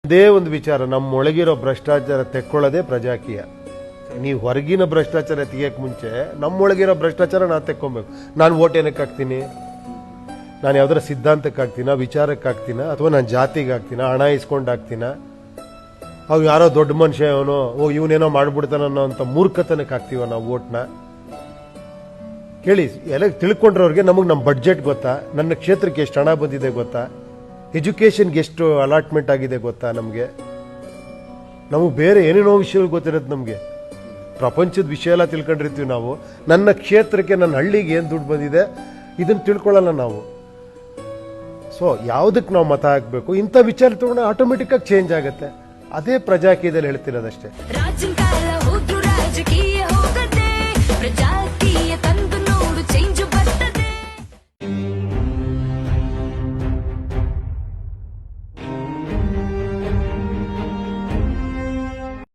ಇದೇ ಒಂದು ವಿಚಾರ, ನಮ್ಮೊಳಗಿರೋ ಭ್ರಷ್ಟಾಚಾರ ತೆಕ್ಕೊಳ್ಳೋದೇ ಪ್ರಜಾಕೀಯ. ನೀವು ಹೊರಗಿನ ಭ್ರಷ್ಟಾಚಾರ ತೆಗಿಯಕ್ಕೆ ಮುಂಚೆ ನಮ್ಮೊಳಗಿರೋ ಭ್ರಷ್ಟಾಚಾರ ನಾನು ತೆಕ್ಕೊಬೇಕು. ನಾನು ಓಟ್ ಏನಕ್ಕೆ ಹಾಕ್ತೀನಿ? ನಾನು ಯಾವ್ದಾರ ಸಿದ್ಧಾಂತಕ್ಕೆ ಹಾಕ್ತೀನ, ವಿಚಾರಕ್ಕೆ ಹಾಕ್ತೀನ, ಅಥವಾ ನಾನು ಜಾತಿಗೆ ಹಾಕ್ತೀನ, ಹಣ ಇಸ್ಕೊಂಡು ಹಾಕ್ತೀನ, ಅವು ಯಾರೋ ದೊಡ್ಡ ಮನುಷ್ಯ ಅವನು, ಇವನೇನೋ ಮಾಡ್ಬಿಡ್ತಾನೋ ಅಂತ ಮೂರ್ಖತನಕ್ಕೆ ಹಾಕ್ತೀವ ನಾವು ಓಟ್ನ? ಕೇಳಿ, ಎಲ್ಲ ತಿಳ್ಕೊಂಡ್ರವ್ರಿಗೆ ನಮಗೆ ನಮ್ಮ ಬಡ್ಜೆಟ್ ಗೊತ್ತಾ, ನನ್ನ ಕ್ಷೇತ್ರಕ್ಕೆ ಎಷ್ಟು ಹಣ ಬಂದಿದೆ ಗೊತ್ತಾ, ಎಜುಕೇಷನ್ಗೆ ಎಷ್ಟು ಅಲಾಟ್ಮೆಂಟ್ ಆಗಿದೆ ಗೊತ್ತಾ, ನಮಗೆ ಬೇರೆ ಏನೇನೋ ವಿಷಯಗಳು ಗೊತ್ತಿರುತ್ತೆ. ನಮಗೆ ಪ್ರಪಂಚದ ವಿಷಯ ಎಲ್ಲ ತಿಳ್ಕೊಂಡಿರ್ತೀವಿ ನಾವು. ನನ್ನ ಕ್ಷೇತ್ರಕ್ಕೆ, ನನ್ನ ಹಳ್ಳಿಗೆ ಏನು ದುಡ್ಡು ಬಂದಿದೆ ಇದನ್ನು ತಿಳ್ಕೊಳ್ಳಲ್ಲ ನಾವು. ಸೊ ಯಾವುದಕ್ಕೆ ನಾವು ಮತ ಹಾಕಬೇಕು, ಇಂಥ ವಿಚಾರ ತಗೊಂಡು ಆಟೋಮೆಟಿಕ್ ಆಗಿ ಚೇಂಜ್ ಆಗುತ್ತೆ. ಅದೇ ಪ್ರಜಾಕೀಯದಲ್ಲಿ ಹೇಳ್ತಿರೋದಷ್ಟೇ.